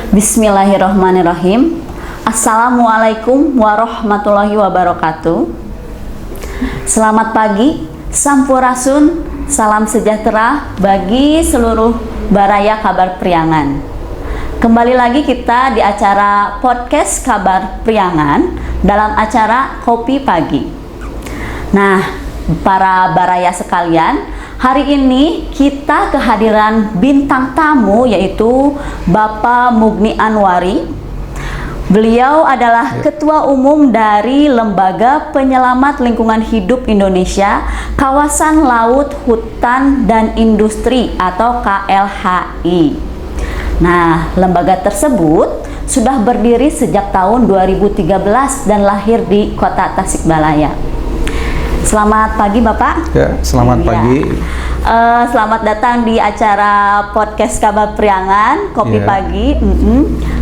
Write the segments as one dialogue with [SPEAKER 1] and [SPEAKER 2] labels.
[SPEAKER 1] Bismillahirrahmanirrahim. Assalamualaikum warahmatullahi wabarakatuh. Selamat pagi, sampurasun, salam sejahtera bagi seluruh baraya kabar priangan. Kembali lagi kita di acara podcast kabar priangan dalam acara Kopi Pagi. Nah, para baraya sekalian, hari ini kita kehadiran bintang tamu yaitu Bapak Mugni Anwari. Beliau adalah Ketua Umum dari Lembaga Penyelamat Lingkungan Hidup Indonesia, Kawasan Laut, Hutan, dan Industri atau KLHI. Nah, lembaga tersebut sudah berdiri sejak tahun 2013 dan lahir di Kota Tasikmalaya. Selamat pagi Bapak.
[SPEAKER 2] Ya, selamat pagi.
[SPEAKER 1] Selamat datang di acara podcast kabar priangan Kopi Pagi.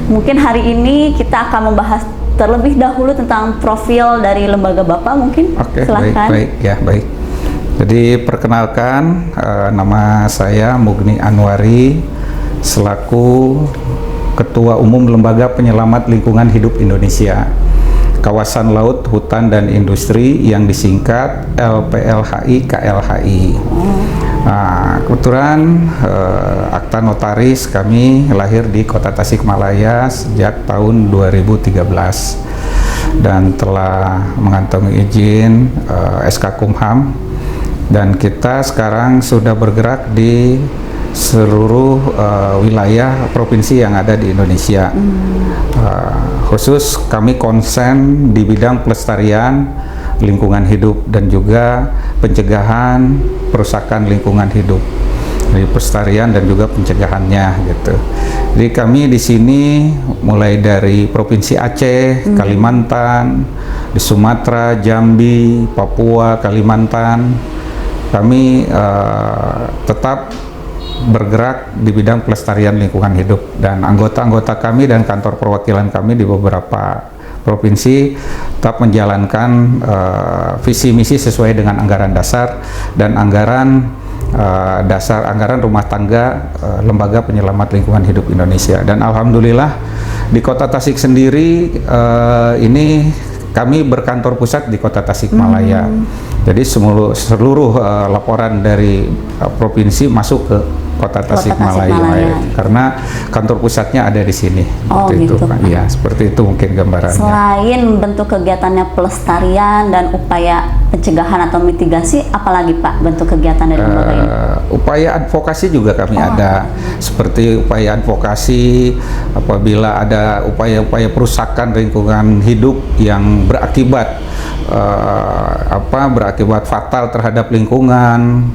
[SPEAKER 1] Mungkin hari ini kita akan membahas terlebih dahulu tentang profil dari lembaga Bapak mungkin.
[SPEAKER 2] Oke,
[SPEAKER 1] silahkan.
[SPEAKER 2] baik. Jadi perkenalkan, nama saya Mugni Anwari selaku Ketua Umum Lembaga Penyelamat Lingkungan Hidup Indonesia, Kawasan Laut, Hutan, dan Industri yang disingkat LPLHI KLHI. Nah, kebetulan akta notaris kami lahir di Kota Tasikmalaya sejak tahun 2013 dan telah mengantongi izin SK Kumham, dan kita sekarang sudah bergerak di seluruh wilayah provinsi yang ada di Indonesia. Khusus kami konsen di bidang pelestarian lingkungan hidup dan juga pencegahan perusakan lingkungan hidup, dari pelestarian dan juga pencegahannya gitu. Jadi kami di sini mulai dari provinsi Aceh, Kalimantan, di Sumatera, Jambi, Papua, Kalimantan, kami tetap bergerak di bidang pelestarian lingkungan hidup, dan anggota-anggota kami dan kantor perwakilan kami di beberapa provinsi tetap menjalankan visi misi sesuai dengan anggaran dasar dan anggaran anggaran rumah tangga Lembaga Penyelamat Lingkungan Hidup Indonesia. Dan alhamdulillah di Kota Tasik sendiri ini kami berkantor pusat di Kota Tasikmalaya. Jadi seluruh laporan dari provinsi masuk ke Kota Tasikmalaya, karena kantor pusatnya ada di sini.
[SPEAKER 1] Gitu.
[SPEAKER 2] Iya, seperti itu mungkin gambarannya.
[SPEAKER 1] Selain bentuk kegiatannya pelestarian dan upaya pencegahan atau mitigasi, apalagi Pak bentuk kegiatan dari lembaga ini?
[SPEAKER 2] Upaya advokasi juga kami ada, seperti upaya advokasi apabila ada upaya-upaya perusakan lingkungan hidup yang berakibat berakibat fatal terhadap lingkungan,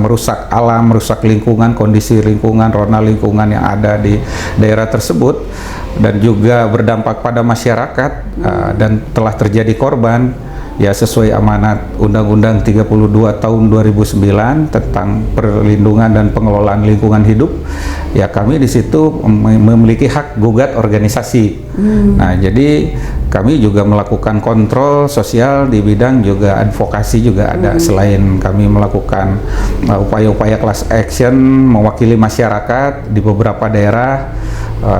[SPEAKER 2] merusak alam, merusak lingkungan, kondisi lingkungan, rona lingkungan yang ada di daerah tersebut, dan juga berdampak pada masyarakat dan telah terjadi korban, ya sesuai amanat Undang-Undang 32 tahun 2009 tentang perlindungan dan pengelolaan lingkungan hidup, ya kami di situ memiliki hak gugat organisasi. Nah, jadi kami juga melakukan kontrol sosial di bidang juga advokasi juga ada. Selain kami melakukan upaya-upaya class action mewakili masyarakat di beberapa daerah,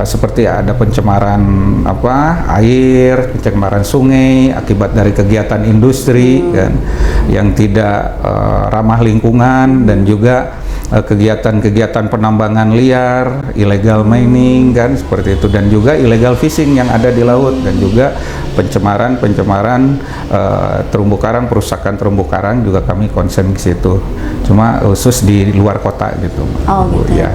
[SPEAKER 2] seperti ada pencemaran air, pencemaran sungai akibat dari kegiatan industri kan, yang tidak ramah lingkungan, dan juga kegiatan-kegiatan penambangan liar, illegal mining kan, seperti itu, dan juga illegal fishing yang ada di laut, dan juga pencemaran terumbu karang, perusakan terumbu karang juga kami konsen ke situ. Cuma khusus di luar kota gitu.
[SPEAKER 1] Gitu.
[SPEAKER 2] Ya.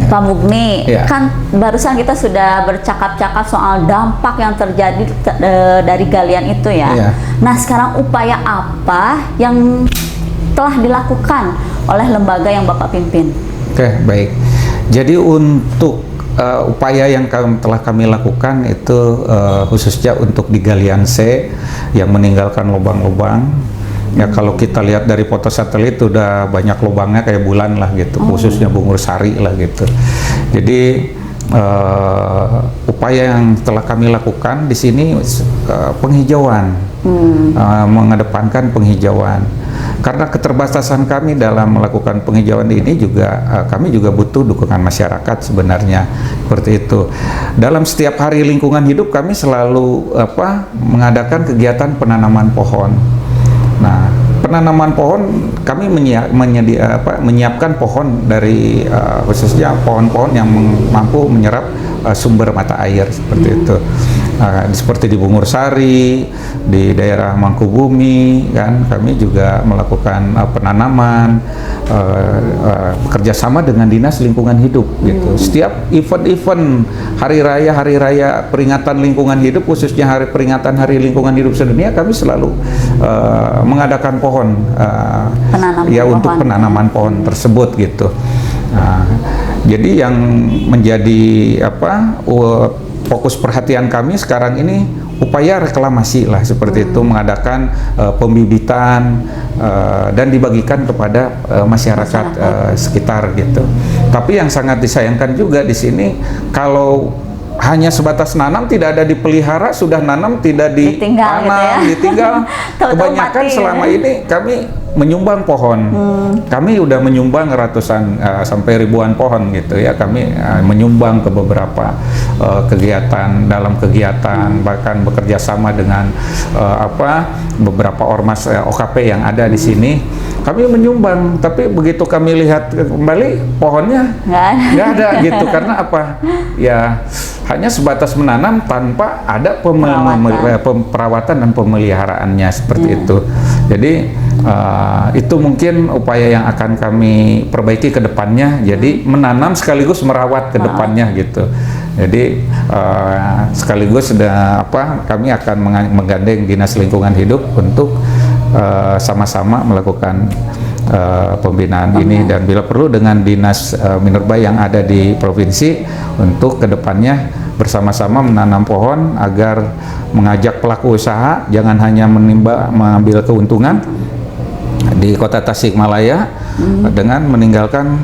[SPEAKER 1] Pak Mugni, kan barusan kita sudah bercakap-cakap soal dampak yang terjadi dari galian itu ya. Nah, sekarang upaya apa yang telah dilakukan oleh lembaga yang Bapak pimpin?
[SPEAKER 2] Oke, baik. Jadi untuk upaya yang telah kami lakukan itu khususnya untuk di galian C yang meninggalkan lubang-lubang, Ya kalau kita lihat dari foto satelit udah banyak lubangnya kayak bulan lah gitu, khususnya Bungur Sari lah gitu. Jadi upaya yang telah kami lakukan di sini penghijauan, mengedepankan penghijauan. Karena keterbatasan kami dalam melakukan penghijauan ini juga kami juga butuh dukungan masyarakat sebenarnya, seperti itu. Dalam setiap hari lingkungan hidup kami selalu mengadakan kegiatan penanaman pohon. Nah, penanaman pohon kami menyiapkan pohon dari khususnya pohon-pohon yang mampu menyerap sumber mata air seperti itu. Seperti di Bungur Sari, di daerah Mangkubumi, kan kami juga melakukan penanaman bekerjasama dengan Dinas Lingkungan Hidup gitu. Setiap event-event hari raya peringatan lingkungan hidup, khususnya peringatan Hari Lingkungan Hidup Sedunia, kami selalu mengadakan pohon untuk penanaman pohon tersebut gitu. Jadi yang menjadi fokus perhatian kami sekarang ini upaya reklamasi lah seperti itu, mengadakan pembibitan dan dibagikan kepada masyarakat sekitar gitu. Tapi yang sangat disayangkan juga di sini kalau hanya sebatas nanam, tidak ada dipelihara, sudah nanam tidak ditanam, ditinggal. Kebanyakan selama ini kami menyumbang pohon. Kami udah menyumbang ratusan sampai ribuan pohon gitu ya. Kami menyumbang ke beberapa kegiatan, bahkan bekerja sama dengan beberapa ormas OKP yang ada di sini. Kami menyumbang, tapi begitu kami lihat kembali pohonnya nggak ada gitu. Karena apa? Ya hanya sebatas menanam tanpa ada perawatan dan pemeliharaannya seperti itu. Jadi itu mungkin upaya yang akan kami perbaiki ke depannya. Jadi menanam sekaligus merawat ke depannya gitu. Jadi sekaligus kami akan menggandeng Dinas Lingkungan Hidup untuk sama-sama melakukan pembinaan ini, dan bila perlu dengan Dinas Minerba yang ada di provinsi untuk kedepannya bersama-sama menanam pohon agar mengajak pelaku usaha jangan hanya mengambil keuntungan di Kota Tasikmalaya dengan meninggalkan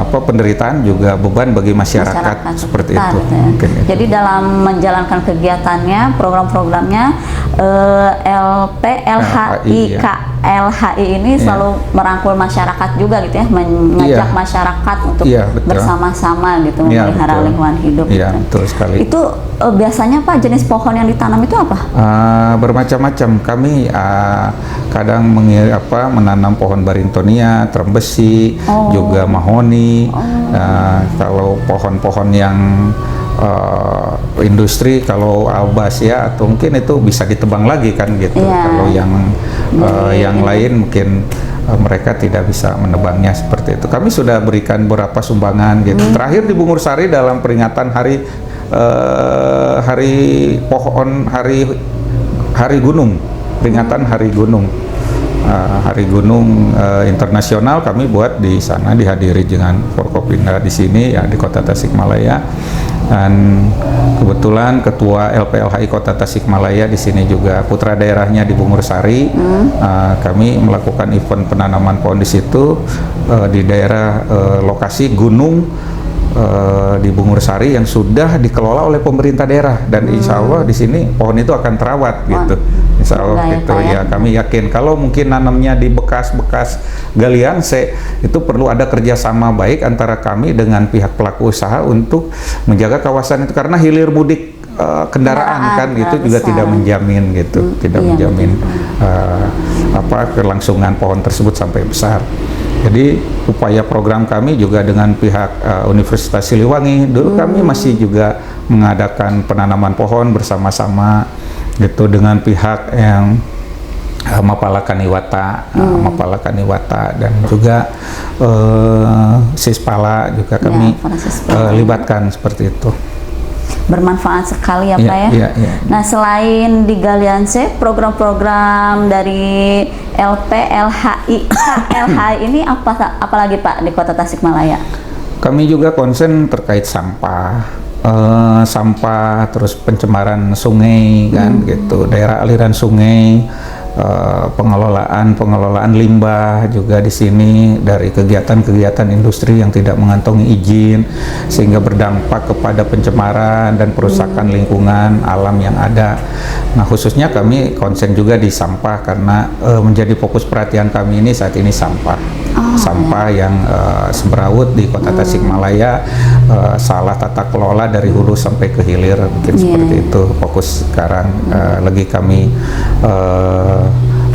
[SPEAKER 2] penderitaan juga beban bagi masyarakat seperti itu.
[SPEAKER 1] Gitu ya. Jadi dalam menjalankan kegiatannya, program-programnya LPLHI LHI ini selalu merangkul masyarakat juga gitu ya, mengajak masyarakat untuk bersama-sama gitu memelihara lingkungan hidup.
[SPEAKER 2] Iya, betul sekali.
[SPEAKER 1] Itu biasanya Pak, jenis pohon yang ditanam itu apa?
[SPEAKER 2] Bermacam-macam. Kami kadang menanam pohon Barringtonia, Trembesi, juga mahoni. Kalau pohon-pohon yang industri, kalau albas atau mungkin itu bisa ditebang lagi kan gitu. Kalau yang lain mungkin mereka tidak bisa menebangnya seperti itu. Kami sudah berikan beberapa sumbangan gitu. Terakhir di Bungur Sari dalam peringatan hari gunung, peringatan Hari Gunung. Hari Gunung Internasional kami buat di sana, dihadiri dengan Forkopimda di sini ya, di Kota Tasikmalaya, dan kebetulan Ketua LPLHI Kota Tasikmalaya di sini juga putra daerahnya di Bungur Sari. Kami melakukan event penanaman pohon di situ di daerah lokasi gunung di Bungur Sari yang sudah dikelola oleh pemerintah daerah, dan insya Allah di sini pohon itu akan terawat gitu. Insya Allah gitu ya. Kami yakin kalau mungkin nanamnya di bekas-bekas galian itu perlu ada kerjasama baik antara kami dengan pihak pelaku usaha untuk menjaga kawasan itu, karena hilir mudik kendaraan kan gitu juga tidak menjamin gitu, menjamin kelangsungan pohon tersebut sampai besar. Jadi upaya program kami juga dengan pihak Universitas Siliwangi, dulu kami masih juga mengadakan penanaman pohon bersama-sama gitu dengan pihak yang Mapala Kaniwata, dan juga Sispala juga kami libatkan seperti itu.
[SPEAKER 1] Bermanfaat sekali ya Pak ya. Nah, selain di Galian C, program-program dari LPLHI ini apalagi Pak di Kota Tasikmalaya?
[SPEAKER 2] Kami juga konsen terkait sampah, terus pencemaran sungai kan gitu, daerah aliran sungai pengelolaan limbah juga di sini, dari kegiatan-kegiatan industri yang tidak mengantongi izin sehingga berdampak kepada pencemaran dan perusakan lingkungan alam yang ada. Nah, khususnya kami konsen juga di sampah karena menjadi fokus perhatian kami ini saat ini sampah. Sampah yang semberawut di Kota Tasikmalaya, salah tata kelola dari hulu sampai ke hilir, mungkin seperti itu. Fokus sekarang lagi kami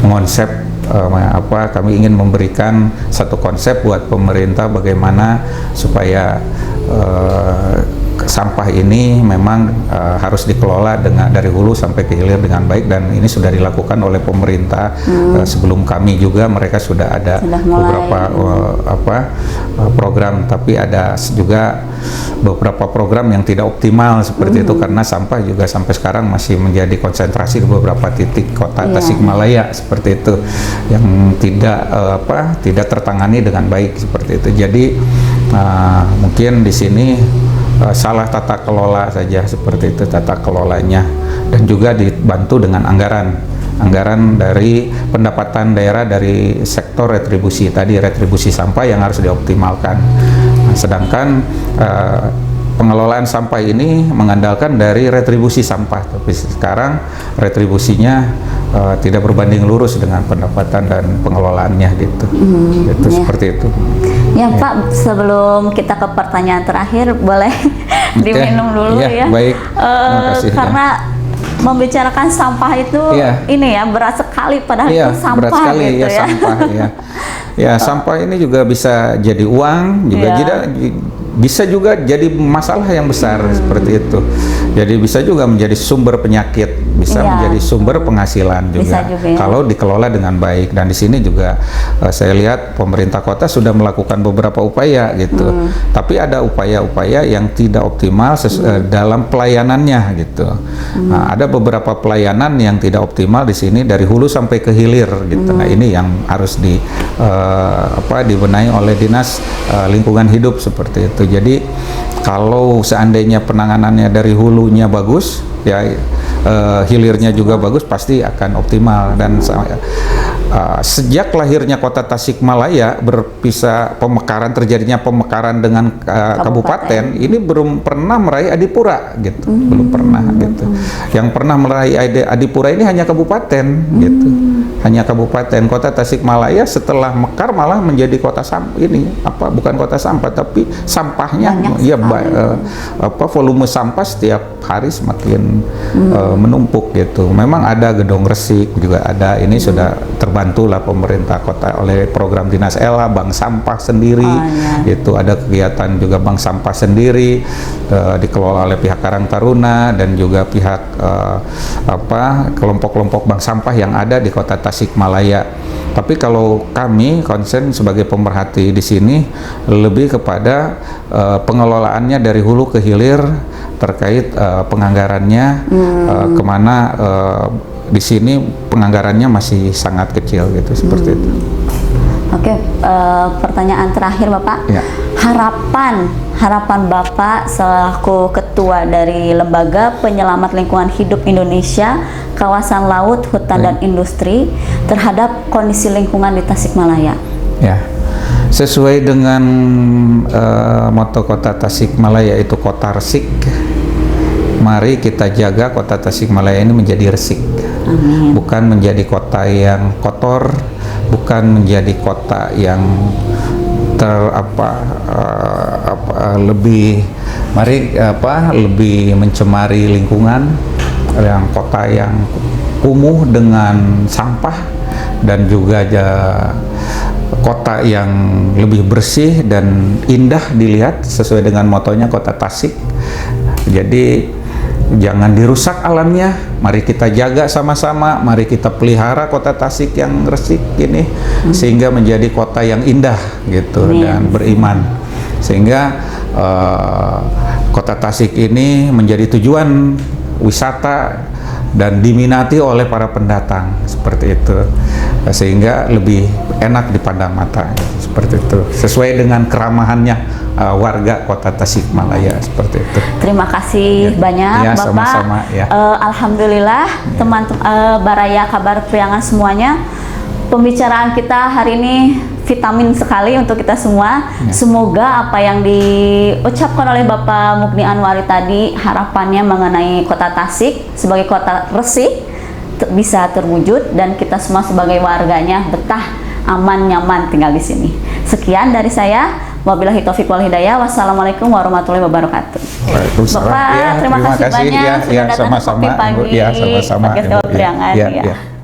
[SPEAKER 2] mengonsep kami ingin memberikan satu konsep buat pemerintah bagaimana supaya sampah ini memang harus dikelola dari hulu sampai ke hilir dengan baik, dan ini sudah dilakukan oleh pemerintah. Sebelum kami juga mereka sudah ada beberapa program, tapi ada juga beberapa program yang tidak optimal seperti itu karena sampah juga sampai sekarang masih menjadi konsentrasi di beberapa titik Kota Tasikmalaya seperti itu yang tidak tertangani dengan baik seperti itu. Jadi mungkin di sini salah tata kelola saja seperti itu, tata kelolanya, dan juga dibantu dengan anggaran dari pendapatan daerah dari sektor retribusi sampah yang harus dioptimalkan. Nah, sedangkan pengelolaan sampah ini mengandalkan dari retribusi sampah, tapi sekarang retribusinya tidak berbanding lurus dengan pendapatan dan pengelolaannya gitu. Seperti itu.
[SPEAKER 1] Ya Pak, sebelum kita ke pertanyaan terakhir, boleh diminum dulu ya.
[SPEAKER 2] Baik. Terima kasih,
[SPEAKER 1] karena membicarakan sampah itu ini ya berat sekali, padahal itu sampah
[SPEAKER 2] berat sekali,
[SPEAKER 1] gitu ya.
[SPEAKER 2] Sampah ya. Sampah ini juga bisa jadi uang, juga bisa juga jadi masalah yang besar seperti itu. Jadi bisa juga menjadi sumber penyakit, bisa menjadi sumber penghasilan juga kalau dikelola dengan baik. Dan di sini juga saya lihat pemerintah kota sudah melakukan beberapa upaya gitu. Tapi ada upaya-upaya yang tidak optimal dalam pelayanannya gitu. Nah, ada beberapa pelayanan yang tidak optimal di sini dari hulu sampai ke hilir gitu. Nah, ini yang harus dibenahi oleh Dinas Lingkungan Hidup seperti itu. Jadi kalau seandainya penanganannya dari hulunya bagus, hilirnya juga bagus, pasti akan optimal. Dan sejak lahirnya Kota Tasikmalaya terjadinya pemekaran dengan kabupaten, ini belum pernah meraih Adipura gitu, belum pernah gitu. Yang pernah meraih Adipura ini hanya kabupaten gitu. Hanya kabupaten. Kota Tasikmalaya setelah mekar malah menjadi kota bukan kota sampah, tapi sampahnya volume sampah setiap hari semakin menumpuk gitu. Memang ada gedong resik juga ada, ini sudah terbantulah pemerintah kota oleh program Dinas Ela, bank sampah sendiri. Itu ada kegiatan juga bank sampah sendiri dikelola oleh pihak Karang Taruna dan juga pihak kelompok-kelompok bank sampah yang ada di Kota Tasikmalaya. Tapi kalau kami konsen sebagai pemerhati di sini lebih kepada pengelolaannya dari hulu ke hilir terkait penganggarannya kemana di sini penganggarannya masih sangat kecil gitu seperti itu.
[SPEAKER 1] Oke, pertanyaan terakhir Bapak. Harapan Bapak selaku ketua dari Lembaga Penyelamat Lingkungan Hidup Indonesia, Kawasan Laut, Hutan dan Industri terhadap kondisi lingkungan di Tasikmalaya.
[SPEAKER 2] Ya, sesuai dengan moto Kota Tasikmalaya itu kota resik. Mari kita jaga Kota Tasikmalaya ini menjadi resik.
[SPEAKER 1] Amin.
[SPEAKER 2] Bukan menjadi kota yang kotor, bukan menjadi kota yang lebih mencemari lingkungan, yang kota yang kumuh dengan sampah, dan juga kota yang lebih bersih dan indah dilihat sesuai dengan motonya Kota Tasik. Jadi jangan dirusak alamnya, mari kita jaga sama-sama, mari kita pelihara Kota Tasik yang resik ini sehingga menjadi kota yang indah gitu dan beriman, sehingga Kota Tasik ini menjadi tujuan wisata dan diminati oleh para pendatang seperti itu, sehingga lebih enak dipandang mata seperti itu, sesuai dengan keramahannya warga Kota Tasikmalaya seperti itu.
[SPEAKER 1] Terima kasih banyak
[SPEAKER 2] ya,
[SPEAKER 1] Bapak.
[SPEAKER 2] Sama-sama, ya.
[SPEAKER 1] Alhamdulillah teman-teman Baraya Kabar Priangan semuanya. Pembicaraan kita hari ini vitamin sekali untuk kita semua. Semoga apa yang diucapkan oleh Bapak Mugni Anwari tadi, harapannya mengenai Kota Tasik sebagai kota resik bisa terwujud dan kita semua sebagai warganya betah, aman, nyaman tinggal di sini. Sekian dari saya. Wabillahi taufiq wal hidayah. Wassalamualaikum warahmatullahi wabarakatuh.
[SPEAKER 2] Waalaikumsalam.
[SPEAKER 1] Bapak, terima kasih banyak
[SPEAKER 2] ya,
[SPEAKER 1] sudah datang ke Kopi Pagi.
[SPEAKER 2] sama-sama. Ya, sama-sama.
[SPEAKER 1] Podcast Kabar Priangan.
[SPEAKER 2] Ya.